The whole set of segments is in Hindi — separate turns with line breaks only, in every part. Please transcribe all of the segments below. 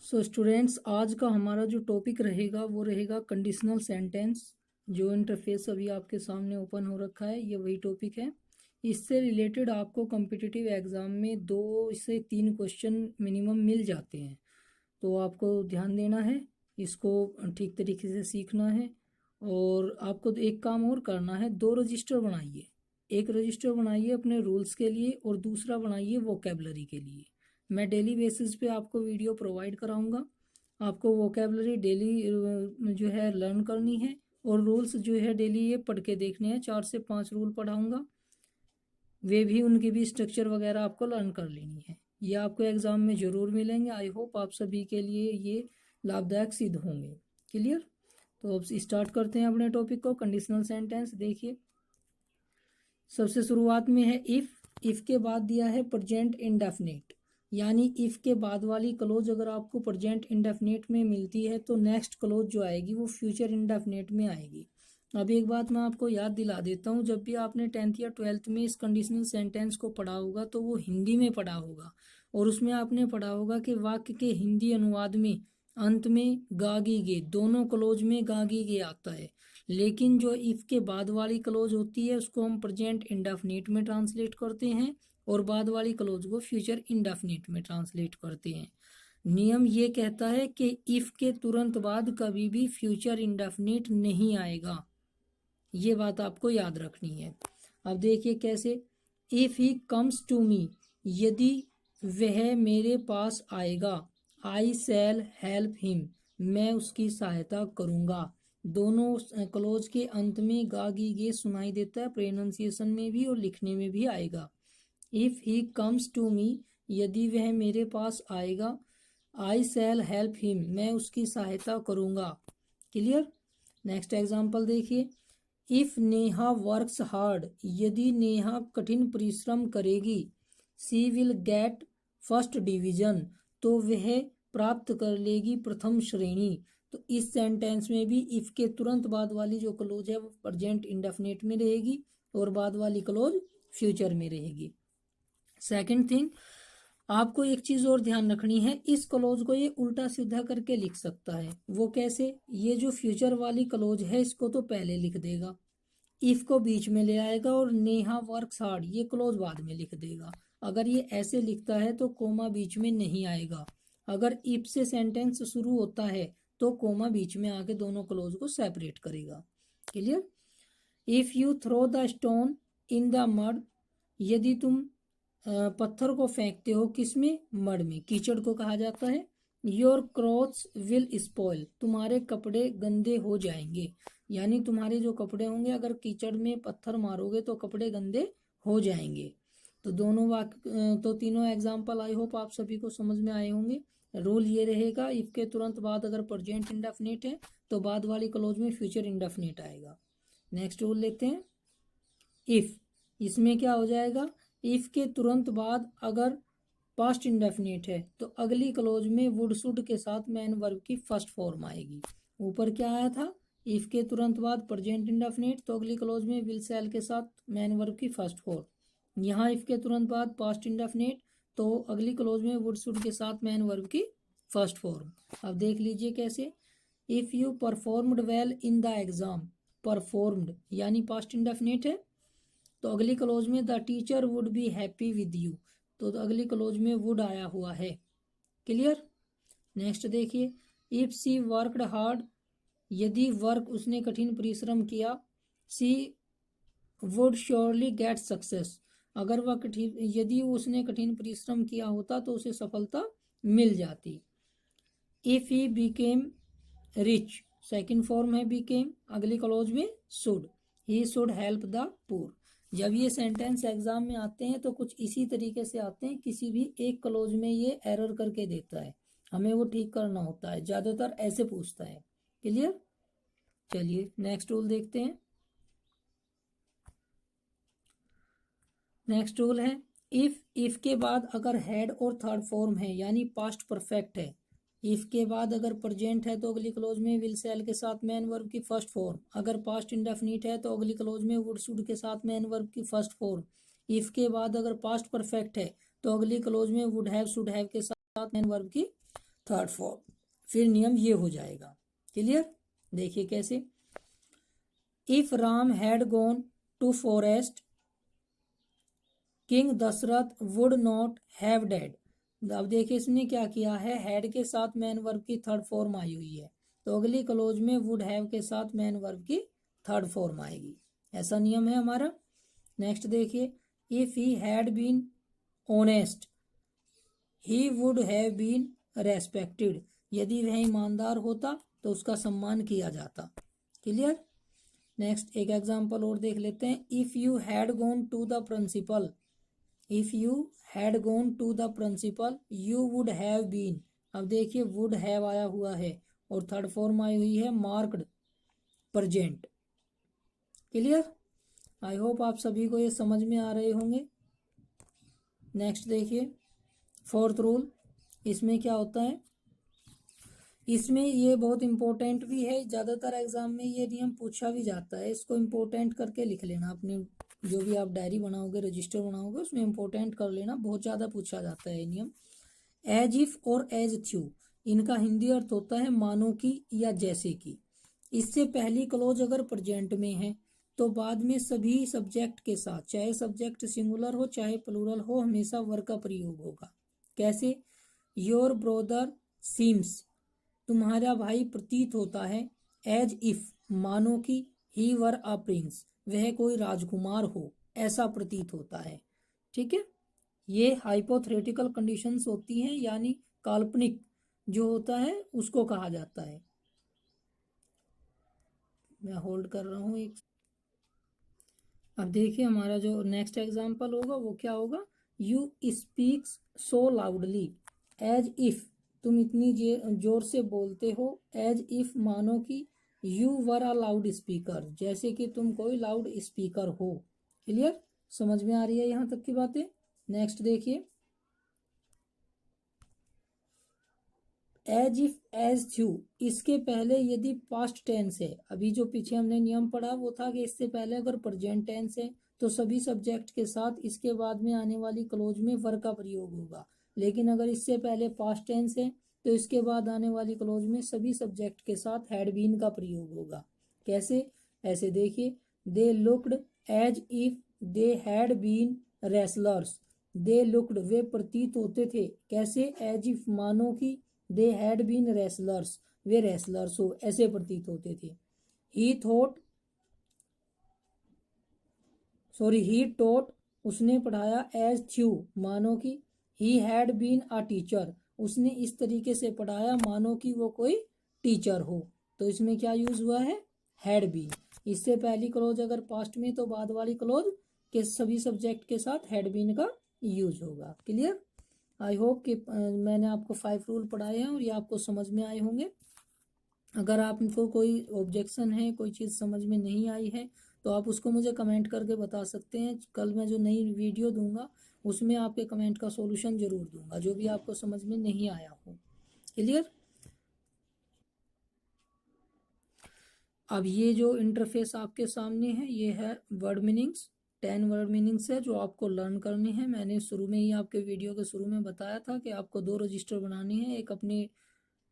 सो स्टूडेंट्स, आज का हमारा जो टॉपिक रहेगा वो रहेगा कंडीशनल सेंटेंस। जो इंटरफेस अभी आपके सामने ओपन हो रखा है ये वही टॉपिक है। इससे रिलेटेड आपको कॉम्पिटिटिव एग्ज़ाम में 2 से 3 क्वेश्चन मिनिमम मिल जाते हैं। तो आपको ध्यान देना है, इसको ठीक तरीके से सीखना है। और आपको तो एक काम और करना है, 2 रजिस्टर बनाइए। एक रजिस्टर बनाइए अपने रूल्स के लिए और दूसरा बनाइए वोकेबलरी के लिए। मैं डेली बेसिस पे आपको वीडियो प्रोवाइड कराऊंगा। आपको वोकेबलरी डेली जो है लर्न करनी है और रूल्स जो है डेली ये पढ़ के देखने हैं। 4 से 5 रूल पढ़ाऊंगा, वे भी उनकी भी स्ट्रक्चर वगैरह आपको लर्न कर लेनी है। ये आपको एग्जाम में ज़रूर मिलेंगे। आई होप आप सभी के लिए ये लाभदायक सिद्ध होंगे। क्लियर? तो अब स्टार्ट करते हैं अपने टॉपिक को। कंडीशनल सेंटेंस देखिए, सबसे शुरुआत में है इफ़ के बाद दिया है प्रेजेंट इंडेफिनिट, यानी इफ़ के बाद वाली क्लोज अगर आपको प्रेजेंट इंडेफिनिट में मिलती है तो नेक्स्ट क्लोज जो आएगी वो फ्यूचर इंडेफिनिट में आएगी। अब एक बात मैं आपको याद दिला देता हूँ, जब भी आपने 10th या 12th में इस कंडीशनल सेंटेंस को पढ़ा होगा तो वो हिंदी में पढ़ा होगा और उसमें आपने पढ़ा होगा कि वाक्य के हिंदी अनुवाद में अंत में गागी गे, दोनों क्लोज में गागी गे आता है। लेकिन जो इफ के बाद वाली क्लोज होती है उसको हम प्रेजेंट इंडेफिनिट में ट्रांसलेट करते हैं और बाद वाली क्लोज को फ्यूचर इंडेफिनिट में ट्रांसलेट करते हैं। नियम ये कहता है कि इफ के तुरंत बाद कभी भी फ्यूचर इंडेफिनिट नहीं आएगा। ये बात आपको याद रखनी है। अब देखिए कैसे, if he comes to me, यदि वह मेरे पास आएगा, आई शैल हेल्प हिम, मैं उसकी सहायता करूंगा। दोनों क्लोज के अंत में गागी गे सुनाई देता है, प्रोनाउंसिएशन में भी और लिखने में भी आएगा। If he comes to me, यदि वह मेरे पास आएगा, आई शैल हेल्प हिम, मैं उसकी सहायता करूंगा। क्लियर? नेक्स्ट एग्जाम्पल देखिए, इफ नेहा वर्क्स हार्ड, यदि नेहा कठिन परिश्रम करेगी, सी विल गेट फर्स्ट डिवीजन, तो वह प्राप्त कर लेगी प्रथम श्रेणी। तो इस सेंटेंस में भी इफ के तुरंत बाद वाली जो क्लोज है वो प्रेजेंट इंडेफिनिट में रहेगी और बाद वाली क्लोज फ्यूचर में रहेगी। सेकंड थिंग, आपको एक चीज और ध्यान रखनी है, इस क्लोज को ये उल्टा सीधा करके लिख सकता है। वो कैसे? ये जो फ्यूचर वाली क्लोज है इसको तो पहले लिख देगा, इफ को बीच में ले आएगा और नेहा वर्क्स हार्ड ये क्लोज बाद में लिख देगा। अगर ये ऐसे लिखता है तो कोमा बीच में नहीं आएगा। अगर इफ से सेंटेंस शुरू होता है तो कोमा बीच में आके दोनों क्लोज को सेपरेट करेगा। Clear? If you throw the stone in the mud, यदि तुम पत्थर को फेंकते हो किसमें? मड में, कीचड़ को कहा जाता है। योर क्लॉथ्स विल स्पॉइल, तुम्हारे कपड़े गंदे हो जाएंगे, यानी तुम्हारे जो कपड़े होंगे अगर कीचड़ में पत्थर मारोगे तो कपड़े गंदे हो जाएंगे। तो तो तीनों एग्जाम्पल आई होप आप सभी को समझ में आए होंगे। रूल ये रहेगा, इफ के तुरंत बाद अगर प्रेजेंट इंडेफिनिट है तो बाद वाली क्लोज में फ्यूचर इंडेफिनिट आएगा। नेक्स्ट रूल लेते हैं, इफ, इसमें क्या हो जाएगा, इफ के तुरंत बाद अगर पास्ट इंडेफिनिट है तो अगली क्लोज में वुड शुड के साथ मैन वर्ब की फर्स्ट फॉर्म आएगी। ऊपर क्या आया था, इफ के तुरंत बाद प्रेजेंट इंडेफिनिट तो अगली क्लोज में विल शैल के साथ मैन वर्ब की फर्स्ट फॉर्म। यहाँ इफ के तुरंत बाद पास्ट इंडेफिनिट तो अगली क्लोज में वुड शुड के साथ मैन वर्ब की फर्स्ट फॉर्म। अब देख लीजिए कैसे, if you performed well in the exam, performed यानी पास्ट इंडेफिनिट है तो अगली क्लोज में the teacher would be happy with you, तो अगली क्लोज में वुड आया हुआ है। क्लियर? नेक्स्ट देखिए, इफ सी वर्कड हार्ड, यदि वर्क उसने कठिन परिश्रम किया, सी वुड श्योरली गेट सक्सेस, अगर वह कठिन यदि उसने कठिन परिश्रम किया होता तो उसे सफलता मिल जाती। If he became rich, second form है बिकेम, अगली क्लोज में should, he should help the poor. जब ये सेंटेंस एग्जाम में आते हैं तो कुछ इसी तरीके से आते हैं, किसी भी एक क्लोज में ये एरर करके देता है, हमें वो ठीक करना होता है, ज्यादातर ऐसे पूछता है। क्लियर? चलिए नेक्स्ट रूल देखते हैं। नेक्स्ट रूल है, इफ के बाद अगर हेड और थर्ड फॉर्म है यानी पास्ट परफेक्ट है, इफ के बाद अगर प्रेजेंट है तो अगली क्लोज में विल शैल के साथ मैन वर्ब की फर्स्ट फॉर्म, अगर पास्ट इंडेफिनिट है तो अगली क्लोज में वुड शुड के साथ मैन वर्ब की फर्स्ट फॉर्म। इफ के बाद अगर पास्ट परफेक्ट है तो अगली क्लोज में वुड हैव शुड हैव के साथ मैन वर्ब की थर्ड फॉर्म, फिर नियम ये हो जाएगा। क्लियर? देखिए कैसे, if Ram had gone to forest king Dasharath would not have dead. अब देखिए इसने क्या किया है, हैड के साथ मैन वर्ब की थर्ड फॉर्म आई हुई है, तो अगली क्लोज में वुड हैव के साथ मैन वर्ब की थर्ड फॉर्म आएगी। ऐसा नियम है हमारा। नेक्स्ट देखिए, if he had been honest he would have been respected. यदि वह ईमानदार होता तो उसका सम्मान किया जाता। क्लियर? नेक्स्ट एक एग्जांपल और देख लेते हैं, if you had gone to the principal, if you had gone to the principal you would have been. अब देखिए वुड हैव आया हुआ है और थर्ड फॉर्म आई हुई है marked present. Clear? I hope आप सभी को ये समझ में आ रहे होंगे। नेक्स्ट देखिए फोर्थ रूल, इसमें क्या होता है, इसमें ये बहुत इंपॉर्टेंट भी है, ज़्यादातर एग्जाम में ये नियम पूछा भी जाता है, इसको इंपॉर्टेंट करके लिख लेना अपने जो भी आप डायरी बनाओगे रजिस्टर बनाओगे उसमें इंपॉर्टेंट कर लेना, बहुत ज़्यादा पूछा जाता है नियम। एज इफ और एज थ्यू, इनका हिंदी अर्थ होता है मानो की या जैसे कि। इससे पहली क्लोज अगर प्रेजेंट में है तो बाद में सभी सब्जेक्ट के साथ, चाहे सब्जेक्ट सिंगुलर हो चाहे प्लूरल हो, हमेशा वर्ब का प्रयोग होगा। कैसे, योर ब्रदर सीम्स, तुम्हारा भाई प्रतीत होता है, एज इफ मानो कि ही वर अ प्रिंस, वह कोई राजकुमार हो ऐसा प्रतीत होता है। ठीक है, ये हाइपोथेटिकल कंडीशंस होती हैं, यानी काल्पनिक जो होता है उसको कहा जाता है। मैं होल्ड कर रहा हूँ एक। अब देखिए हमारा जो नेक्स्ट एग्जांपल होगा वो क्या होगा, you speaks so loudly as if, तुम इतनी जोर से बोलते हो, एज इफ मानो कि you were a loud speaker, जैसे कि तुम कोई लाउड स्पीकर हो। क्लियर? समझ में आ रही है यहाँ तक की बातें? नेक्स्ट देखिए, एज इफ एज थ्यू, इसके पहले यदि पास्ट टेंस है, अभी जो पीछे हमने नियम पढ़ा वो था कि इससे पहले अगर प्रेजेंट टेंस है तो सभी सब्जेक्ट के साथ इसके बाद में आने वाली क्लोज में वर्ब का प्रयोग होगा, लेकिन अगर इससे पहले पास्ट टेंस है तो इसके बाद आने वाली क्लोज में सभी सब्जेक्ट के साथ हैड बीन का प्रयोग होगा। कैसे? ऐसे देखिए, they looked as if they had been wrestlers, they looked वे प्रतीत होते थे, कैसे, एज इफ मानो की दे हैड बीन रेसलर्स, वे रेसलर्स हो ऐसे प्रतीत होते थे। ही थॉट, ही टोट, उसने पढ़ाया, एज थ्यू मानो कि he had been a teacher, उसने इस तरीके से पढ़ाया मानो कि वो कोई टीचर हो। तो इसमें क्या यूज हुआ है, हैड बीन। इससे पहली क्लोज अगर पास्ट में तो बाद वाली क्लोज के सभी सब्जेक्ट के साथ हैड बीन का यूज होगा। क्लियर? आई होप कि मैंने आपको 5 रूल पढ़ाए हैं और ये आपको समझ में आए होंगे। अगर आपको कोई ऑब्जेक्शन है, कोई चीज़ समझ में नहीं आई है तो आप उसको मुझे कमेंट करके बता सकते हैं। कल मैं जो नई वीडियो दूंगा उसमें आपके कमेंट का सॉल्यूशन जरूर दूंगा, जो भी आपको समझ में नहीं आया हो। क्लियर? अब ये जो इंटरफेस आपके सामने है ये है वर्ड मीनिंग्स, 10 वर्ड मीनिंग्स है जो आपको लर्न करने हैं। मैंने शुरू में ही आपके वीडियो के शुरू में बताया था कि आपको 2 रजिस्टर बनाने हैं, एक अपने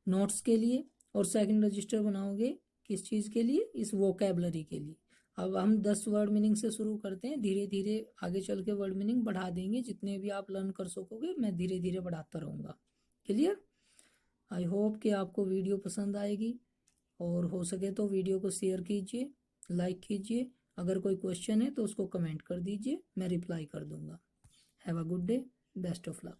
नोट्स के लिए और सेकंड रजिस्टर बनाओगे किस चीज़ के लिए, इस वोकेबलरी के लिए। अब हम 10 वर्ड मीनिंग से शुरू करते हैं, धीरे धीरे आगे चल के वर्ड मीनिंग बढ़ा देंगे, जितने भी आप लर्न कर सकोगे मैं धीरे धीरे बढ़ाता रहूँगा। क्लियर? आई होप कि आपको वीडियो पसंद आएगी और हो सके तो वीडियो को शेयर कीजिए, लाइक कीजिए। अगर कोई क्वेश्चन है तो उसको कमेंट कर दीजिए, मैं रिप्लाई कर दूंगा। Have a good day, best of luck.